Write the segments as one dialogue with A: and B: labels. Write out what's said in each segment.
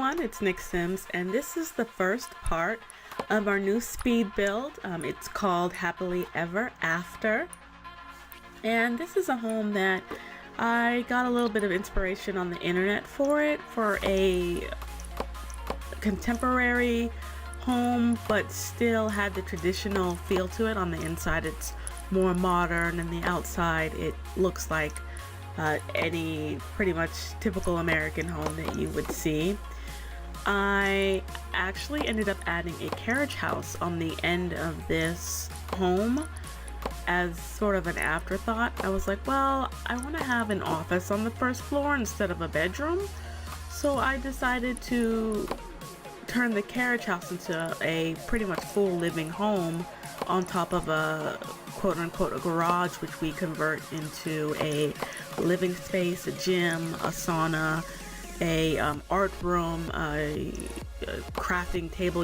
A: everyone, it's Nick Sims, and this is the first part of our new speed build. It's called Happily Ever After, and this is a home that I got a little bit of inspiration on the internet for a contemporary home, but still had the traditional feel to it. On the inside it's more modern, and the outside it looks like any pretty much typical American home that you would see. I actually ended up adding a carriage house on the end of this home as sort of an afterthought. I was like, well, I want to have an office on the first floor instead of a bedroom, so I decided to turn the carriage house into a pretty much full living home on top of a quote-unquote a garage, which we convert into a living space, a gym, a sauna, a art room, a crafting table,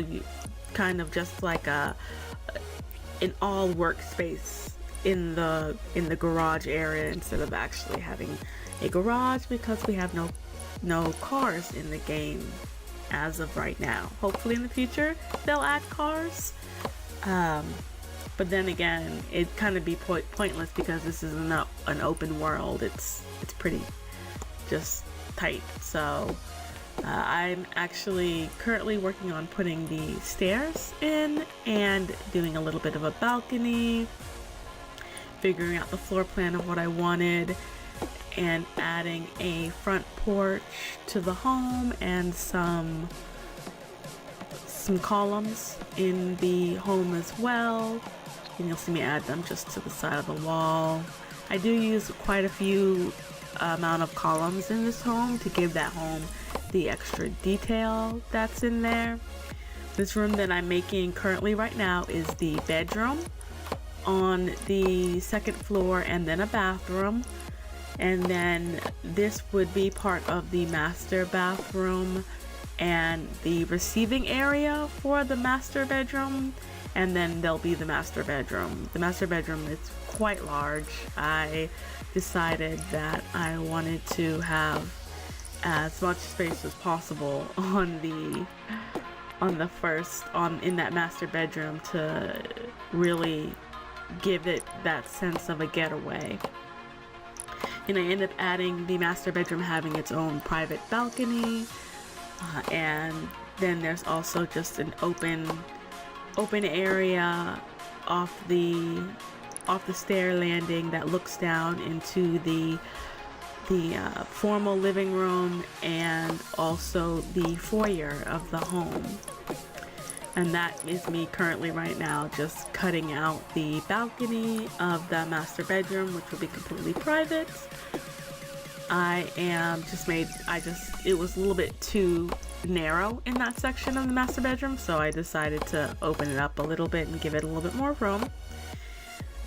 A: kind of just like an all workspace in the garage area instead of actually having a garage, because we have no cars in the game as of right now. Hopefully in the future they'll add cars. But then again, it'd kind of be pointless because this is an open world. It's pretty just tight. So I'm actually currently working on putting the stairs in and doing a little bit of a balcony, figuring out the floor plan of what I wanted, and adding a front porch to the home and some columns in the home as well. And you'll see me add them just to the side of the wall. I do use quite a few amount of columns in this home to give that home the extra detail that's in there. This room that I'm making currently right now is the bedroom on the second floor, and then a bathroom, and then this would be part of the master bathroom and the receiving area for the master bedroom, and then there'll be the master bedroom. The master bedroom is quite large. I decided that I wanted to have as much space as possible in that master bedroom to really give it that sense of a getaway. And I end up adding the master bedroom having its own private balcony, and then there's also just an open area off the stair landing that looks down into the formal living room and also the foyer of the home. And that is me currently right now just cutting out the balcony of the master bedroom, which will be completely private. It was a little bit too narrow in that section of the master bedroom, so I decided to open it up a little bit and give it a little bit more room.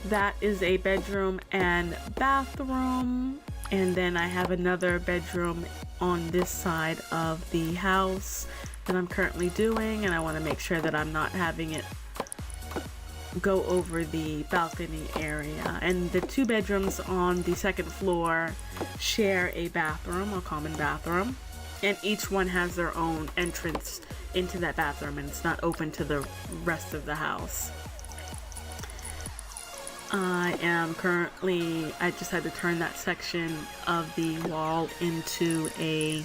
A: That is a bedroom and bathroom, and then I have another bedroom on this side of the house that I'm currently doing, and I want to make sure that I'm not having it go over the balcony area. And the two bedrooms on the second floor share a bathroom, a common bathroom, and each one has their own entrance into that bathroom, and it's not open to the rest of the house. I just had to turn that section of the wall into a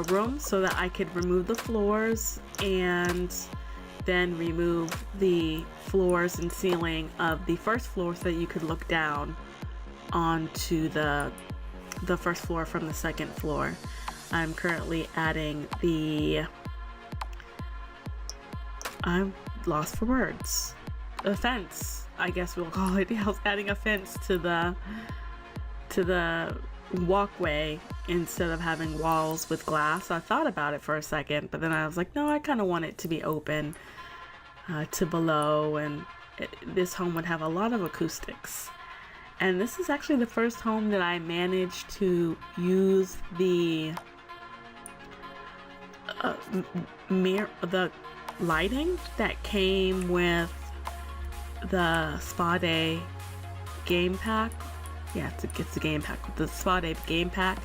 A: room so that I could remove the floors and then remove the floors and ceiling of the first floor so that you could look down onto the first floor from the second floor. I'm currently adding I'm lost for words. A fence, I guess we'll call it. I was adding a fence to the walkway instead of having walls with glass. I thought about it for a second, but then I was like, no, I kind of want it to be open to below, and this home would have a lot of acoustics. And this is actually the first home that I managed to use the lighting that came with the Spa Day game pack. Yeah, it's a game pack. The Spa Day game pack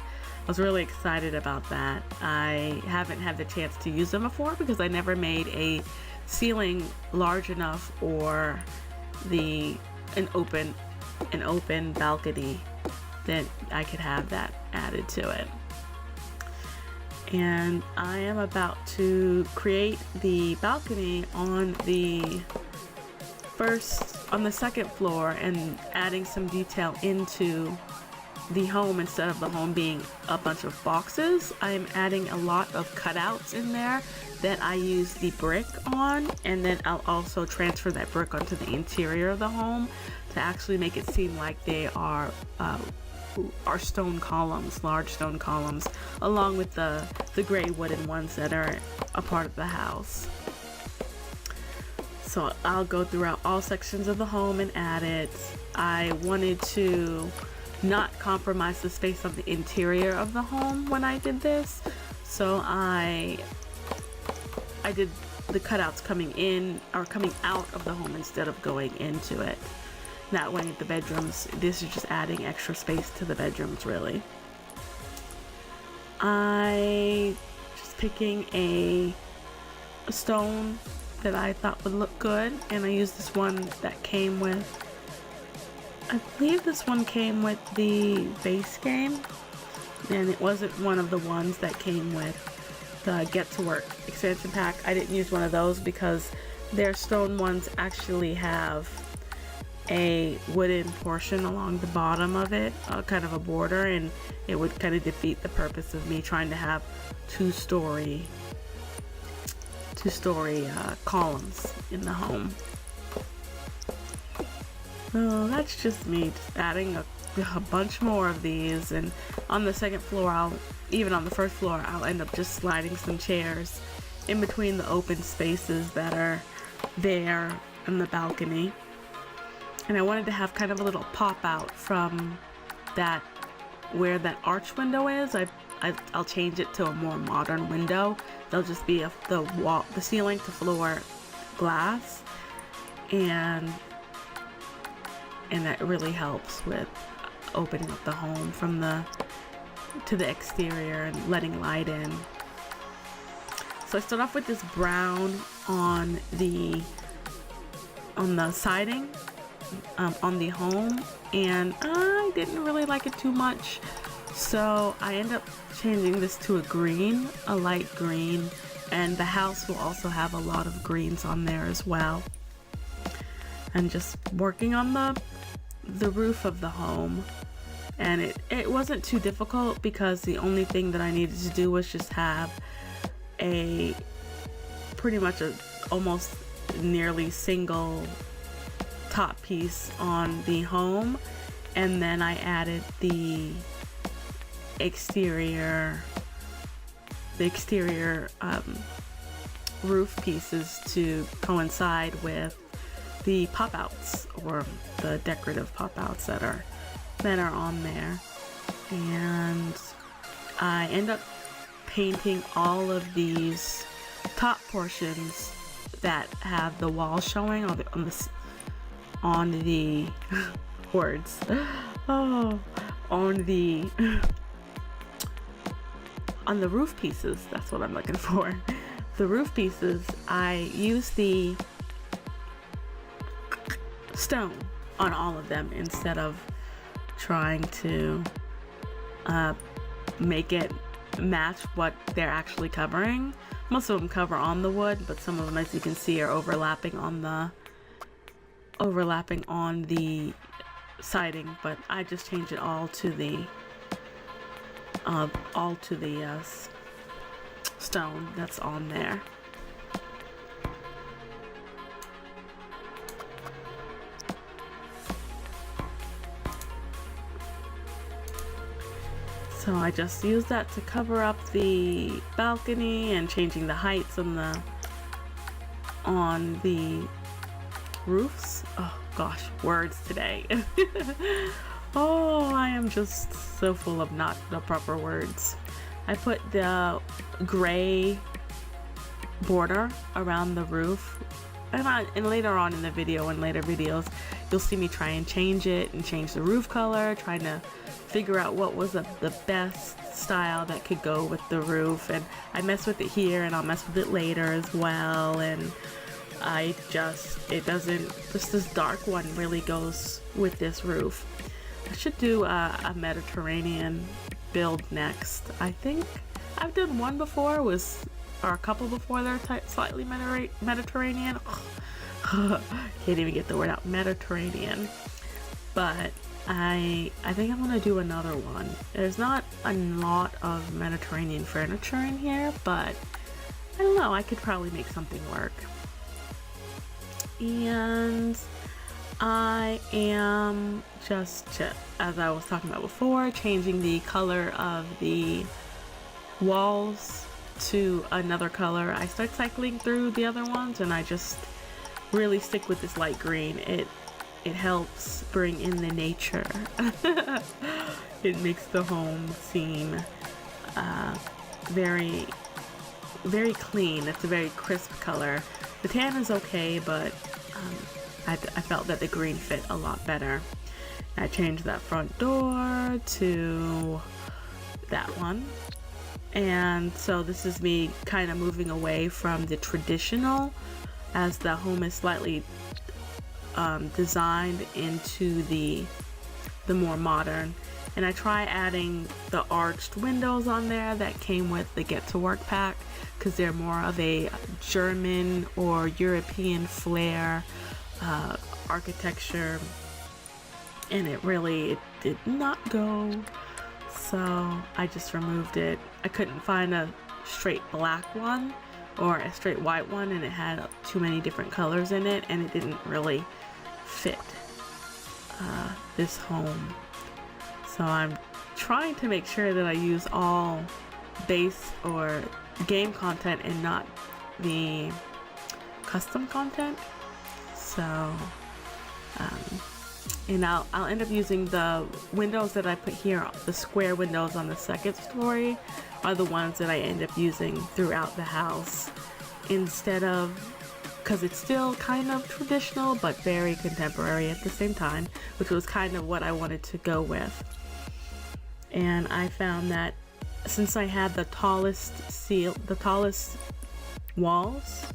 A: was really excited about that. I haven't had the chance to use them before because I never made a ceiling large enough or an open balcony that I could have that added to it. And I am about to create the balcony on the second floor and adding some detail into the home. Instead of the home being a bunch of boxes, I am adding a lot of cutouts in there that I use the brick on, and then I'll also transfer that brick onto the interior of the home to actually make it seem like they are stone columns, large stone columns, along with the gray wooden ones that are a part of the house. So I'll go throughout all sections of the home and add it. I wanted to not compromise the space on the interior of the home when I did this, so I did the cutouts coming in or coming out of the home instead of going into it. That way the bedrooms, this is just adding extra space to the bedrooms really. I just picking a stone that I thought would look good, and I used this one that came with, I believe this one came with the base game, and it wasn't one of the ones that came with the Get to Work expansion pack. I didn't use one of those because their stone ones actually have a wooden portion along the bottom of it, kind of a border, and it would kind of defeat the purpose of me trying to have two-story columns in the home. So that's just me just adding a bunch more of these, and on the second floor, even on the first floor, I'll end up just sliding some chairs in between the open spaces that are there in the balcony. And I wanted to have kind of a little pop out from that, where that arch window is. I'll change it to a more modern window. There'll just be the ceiling to floor glass, and that really helps with opening up the home from to the exterior and letting light in. So I start off with this brown on the siding on the home, and I didn't really like it too much, so I end up changing this to a light green, and the house will also have a lot of greens on there as well. And just working on the roof of the home, and it wasn't too difficult because the only thing that I needed to do was just have pretty much almost nearly single top piece on the home, and then I added the exterior roof pieces to coincide with the pop-outs, or the decorative pop-outs that are on there. And I end up painting all of these top portions that have the wall showing on the words. Oh, on the roof pieces. That's what I'm looking for. The roof pieces, I use the stone on all of them instead of trying to make it match what they're actually covering. Most of them cover on the wood, but some of them, as you can see, are overlapping on the siding. But I just change it all to the stone that's on there. So I just use that to cover up the balcony, and changing the heights on the roofs. Oh gosh, words today. Oh, I am just so full of not the proper words. I put the gray border around the roof and later on in the video, in later videos, you'll see me try and change it and change the roof color, trying to figure out what was the best style that could go with the roof. And I mess with it here and I'll mess with it later as well. And this dark one really goes with this roof. I should do a Mediterranean build next. I think I've done one before, or a couple before they're slightly Mediterranean. Can't even get the word out, Mediterranean. But I think I'm gonna do another one. There's not a lot of Mediterranean furniture in here, but I don't know, I could probably make something work. And I am just, as I was talking about before, changing the color of the walls to another color. I start cycling through the other ones and I just really stick with this light green. It helps bring in the nature. It makes the home seem very, very clean. It's a very crisp color. The tan is okay, but I felt that the green fit a lot better. I changed that front door to that one. And so this is me kind of moving away from the traditional, as the home is slightly designed into the more modern. And I try adding the arched windows on there that came with the Get to Work pack, because they're more of a German or European flair architecture, and it did not go, so I just removed it. I couldn't find a straight black one or a straight white one, and it had too many different colors in it, and it didn't really fit this home. So I'm trying to make sure that I use all base or game content and not the custom content. So and I'll end up using the windows that I put here. The square windows on the second story are the ones that I end up using throughout the house, instead of, because it's still kind of traditional but very contemporary at the same time, which was kind of what I wanted to go with. And I found that since I had the tallest walls,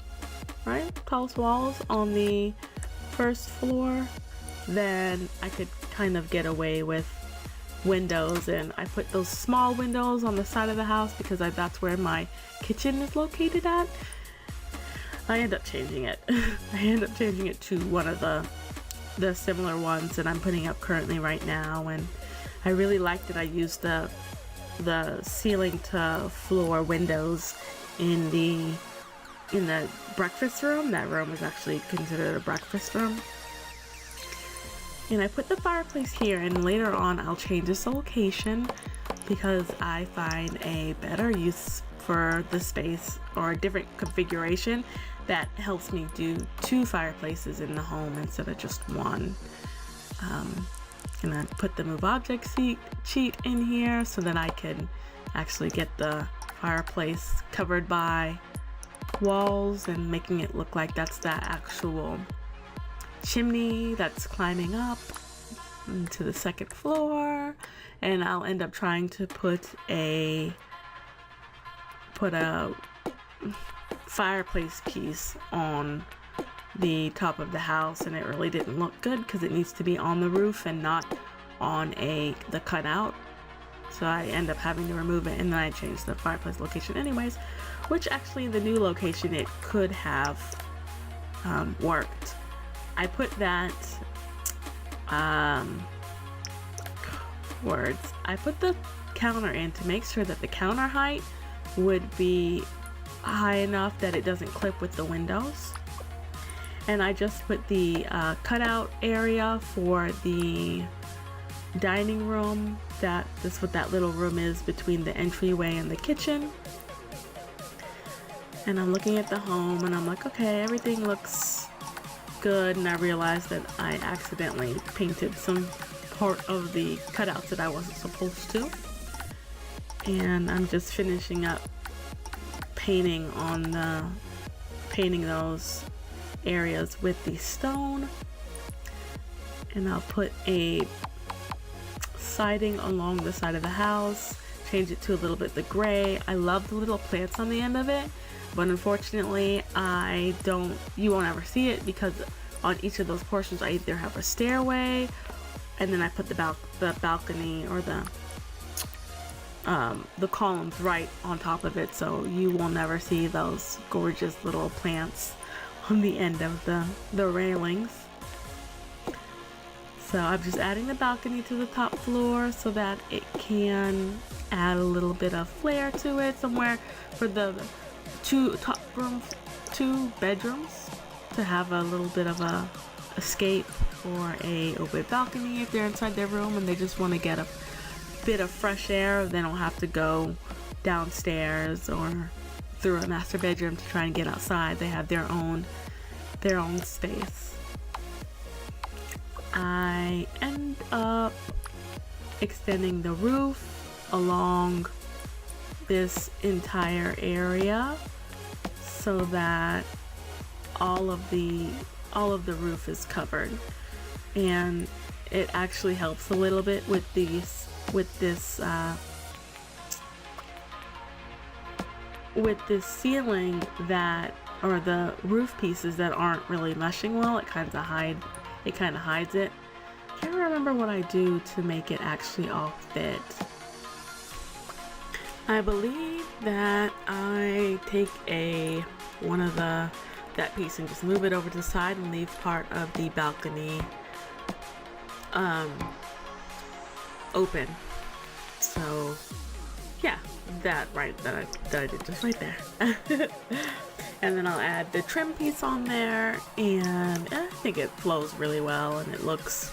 A: right? Tallest walls on the first floor, then I could kind of get away with windows. And I put those small windows on the side of the house because that's where my kitchen is located at. I end up changing it. I end up changing it to one of the similar ones that I'm putting up currently right now. And I really liked that I used the ceiling to floor windows in the breakfast room. That room is actually considered a breakfast room. And I put the fireplace here, and later on I'll change this location because I find a better use for the space, or a different configuration that helps me do 2 fireplaces in the home instead of just one. And I put the move object cheat in here so that I can actually get the fireplace covered by walls and making it look like that's that actual chimney that's climbing up to the second floor. And I'll end up trying to put a fireplace piece on the top of the house, and it really didn't look good because it needs to be on the roof and not on the cutout. So I end up having to remove it, and then I changed the fireplace location anyways, which actually the new location it could have worked. I put that I put the counter in to make sure that the counter height would be high enough that it doesn't clip with the windows. And I just put the cutout area for the dining room. That's what that little room is between the entryway and the kitchen. And I'm looking at the home and I'm like, okay, everything looks good. And I realized that I accidentally painted some part of the cutouts that I wasn't supposed to. And I'm just finishing up painting those areas with the stone, and I'll put a siding along the side of the house, change it to a little bit the gray. I love the little plants on the end of it, but unfortunately you won't ever see it because on each of those portions I either have a stairway, and then I put the balcony or the columns right on top of it, so you will never see those gorgeous little plants on the end of the railings. So I'm just adding the balcony to the top floor so that it can add a little bit of flair to it, somewhere for the two bedrooms to have a little bit of a escape or a open balcony if they're inside their room and they just want to get a bit of fresh air. They don't have to go downstairs or through a master bedroom to try and get outside. They have their own space. I end up extending the roof along this entire area so that all of the roof is covered, and it actually helps a little bit with this ceiling or the roof pieces that aren't really meshing well. It kind of hides it. Can't remember what I do to make it actually all fit. I believe that I take that piece and just move it over to the side and leave part of the balcony open. So yeah, that I did just right there. And then I'll add the trim piece on there, and I think it flows really well and it looks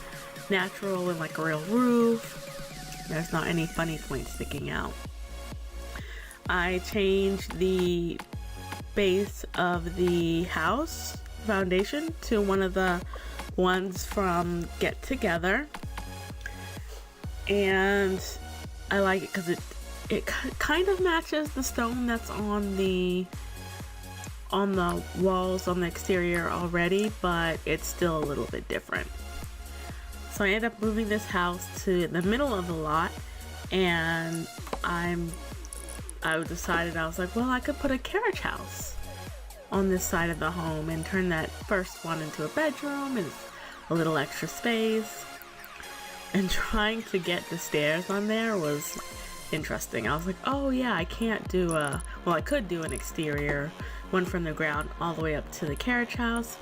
A: natural and like a real roof. There's not any funny points sticking out. I changed the base of the house foundation to one of the ones from Get Together, and I like it because it kind of matches the stone that's on the walls on the exterior already, but it's still a little bit different. So I ended up moving this house to the middle of the lot, and I decided, I was like, well, I could put a carriage house on this side of the home and turn that first one into a bedroom and a little extra space. And trying to get the stairs on there was interesting. I was like, oh yeah, I can't do I could do an exterior one from the ground all the way up to the carriage house,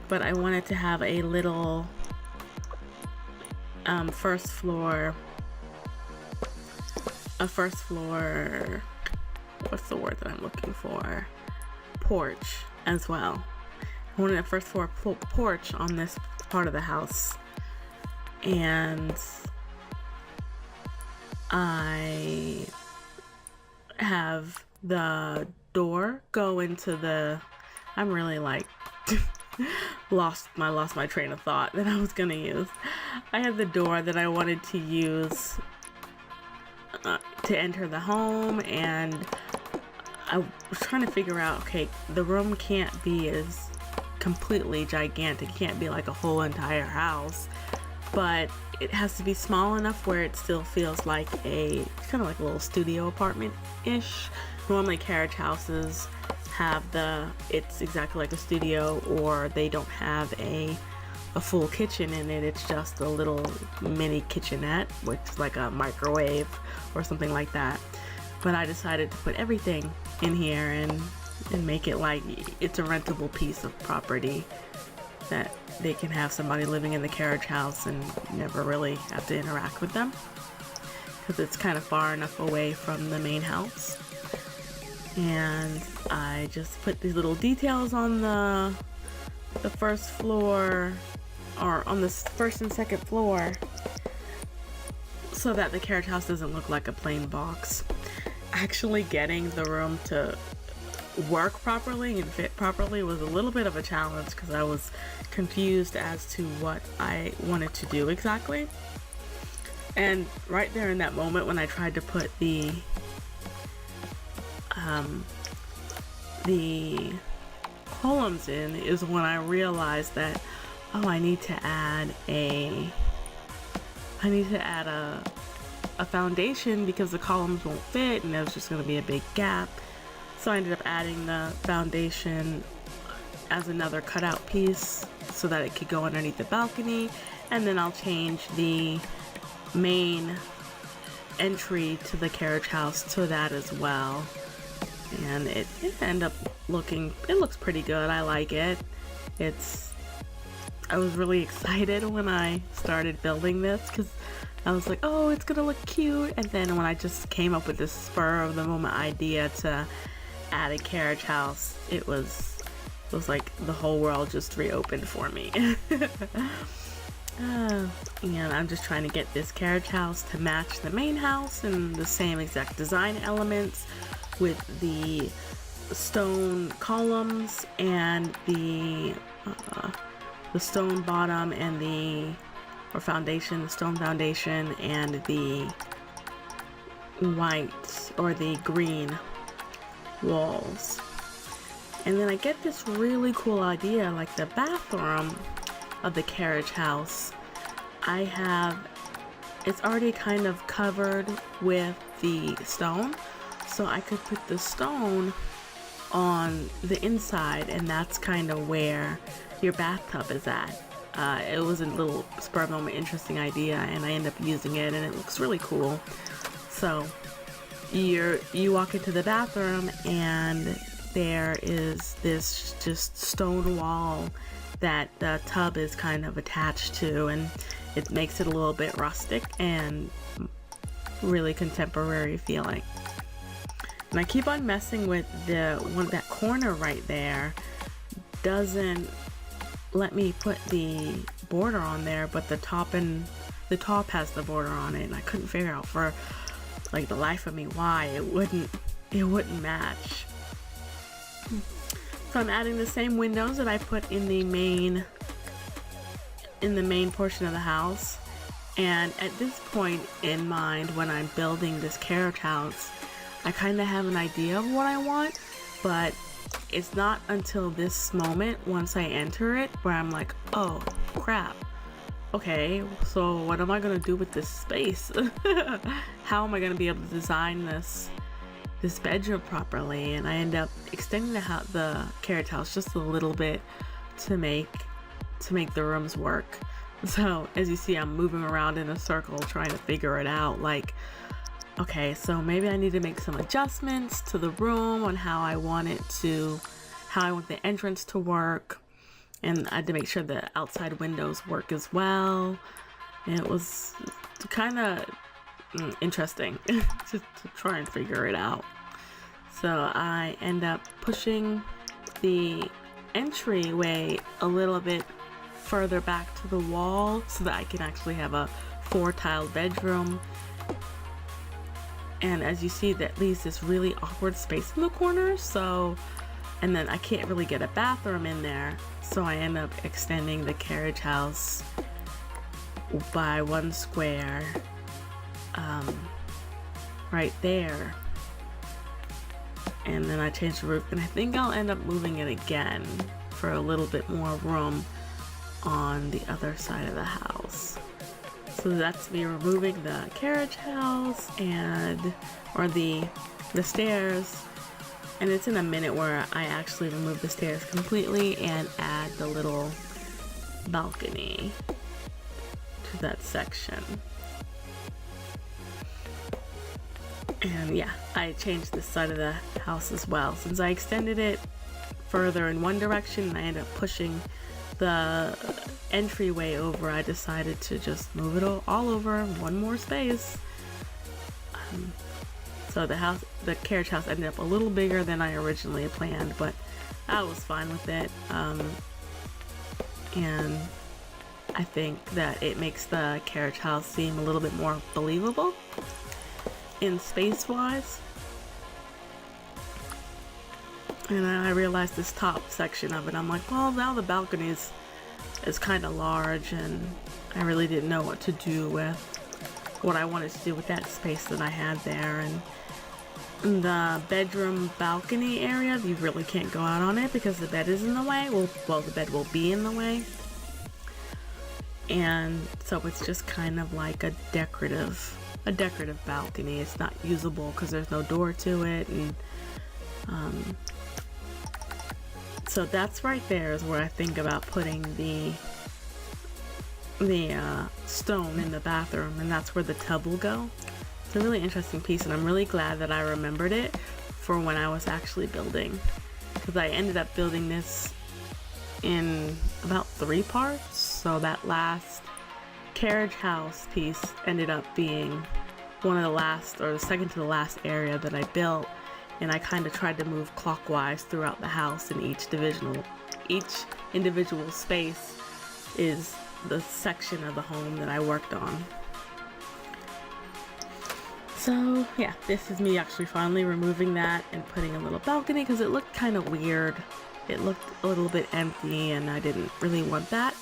A: but I wanted to have a little first floor, what's the word that I'm looking for? Porch as well. I wanted a first floor porch on this part of the house, and I have the door go into the, I'm really like lost my train of thought that I was gonna use. I had the door that I wanted to use to enter the home, and I was trying to figure out, okay, the room can't be as completely gigantic, it can't be like a whole entire house, but it has to be small enough where it still feels like kind of like a little studio apartment-ish. Normally carriage houses have it's exactly like a studio, or they don't have a full kitchen in it. It's just a little mini kitchenette, which is like a microwave or something like that. But I decided to put everything in here and make it like it's a rentable piece of property that they can have somebody living in the carriage house and never really have to interact with them, because it's kind of far enough away from the main house. And I just put these little details on the first floor, or on the first and second floor, so that the carriage house doesn't look like a plain box. Actually getting the room to work properly and fit properly was a little bit of a challenge, because I was confused as to what I wanted to do exactly. And right there in that moment when I tried to put the columns in is when I realized that, oh, I need to add a foundation because the columns won't fit and there's just going to be a big gap. So I ended up adding the foundation as another cutout piece so that it could go underneath the balcony, and then I'll change the main entry to the carriage house to that as well. And it ended up looking, it looks pretty good. I like it. I was really excited when I started building this because I was like, oh, it's gonna look cute. And then when I just came up with this spur of the moment idea to add a carriage house, it was like the whole world just reopened for me. And I'm just trying to get this carriage house to match the main house and the same exact design elements with the stone columns and the stone bottom and the stone foundation and the white or the green walls. And then I get this really cool idea, like the bathroom of the carriage house. It's already kind of covered with the stone, so I could put the stone on the inside, and that's kind of where your bathtub is at. It was a little spur of the moment interesting idea, and I end up using it, and it looks really cool. So you walk into the bathroom, and there is this just stone wall that the tub is kind of attached to, and it makes it a little bit rustic and really contemporary feeling. And I keep on messing with that corner right there. Doesn't let me put the border on there, but the top has the border on it, and I couldn't figure out for like the life of me why it wouldn't match. So I'm adding the same windows that I put in the main portion of the house. And at this point in mind, when I'm building this carriage house, I kind of have an idea of what I want, but it's not until this moment, once I enter it, where I'm like, oh crap, okay, so what am I gonna do with this space? How am I gonna be able to design this bedroom properly? And I end up extending the carriage house just a little bit to make the rooms work. So as you see, I'm moving around in a circle trying to figure it out, like, okay, so maybe I need to make some adjustments to the room on how I want the entrance to work, and I had to make sure the outside windows work as well. And it was kind of interesting to try and figure it out. So I end up pushing the entryway a little bit further back to the wall so that I can actually have a 4-tiled bedroom. And as you see, that leaves this really awkward space in the corner, so, and then I can't really get a bathroom in there, so I end up extending the carriage house by 1 square right there. And then I changed the roof, and I think I'll end up moving it again for a little bit more room on the other side of the house. So that's me removing the carriage house or the stairs, and it's in a minute where I actually remove the stairs completely and add the little balcony to that section. And yeah, I changed this side of the house as well. Since I extended it further in one direction and I ended up pushing the entryway over, I decided to just move it all over one more space. So the carriage house ended up a little bigger than I originally planned, but I was fine with it. And I think that it makes the carriage house seem a little bit more believable in space-wise. And I realized this top section of it, I'm like, well, now the balcony is kind of large, and I really didn't know what to do with what I wanted to do with that space that I had there. And the bedroom balcony area, you really can't go out on it because the bed is in the way. Well, the bed will be in the way. And so it's just kind of like a decorative balcony. It's not usable because there's no door to it. And so that's right there is where I think about putting the stone in the bathroom, and that's where the tub will go. It's a really interesting piece, and I'm really glad that I remembered it for when I was actually building, because I ended up building this in about 3 parts. So that last carriage house piece ended up being one of the last, or the second to the last area that I built, and I kind of tried to move clockwise throughout the house, and each individual space is the section of the home that I worked on. So yeah, this is me actually finally removing that and putting a little balcony because it looked kind of weird. It looked a little bit empty and I didn't really want that.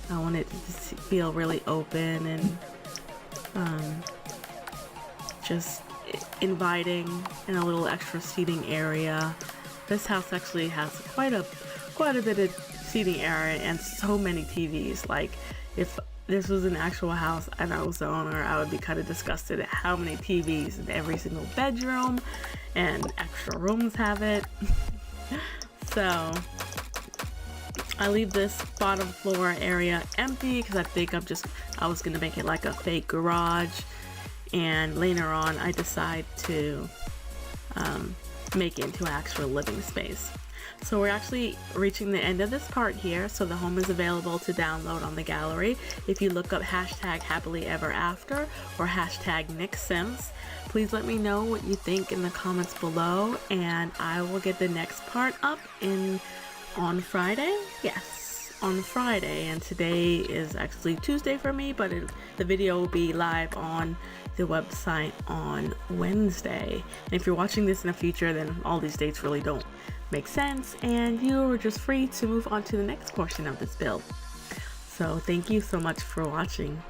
A: I wanted it to feel really open and just inviting, and a little extra seating area. This house actually has quite a bit of seating area and so many TVs. Like, if this was an actual house and I was the owner, I would be kind of disgusted at how many TVs in every single bedroom, and extra rooms have it. So I leave this bottom floor area empty because I think I was gonna make it like a fake garage, and later on I decide to make it into an actual living space. So we're actually reaching the end of this part here. So the home is available to download on the gallery. If you look up #HappyEverAfter or #NickSims, please let me know what you think in the comments below, and I will get the next part up on Friday. Yes, on Friday, and today is actually Tuesday for me, but the video will be live on the website on Wednesday. And if you're watching this in the future, then all these dates really don't make sense, and you're just free to move on to the next portion of this build. So thank you so much for watching.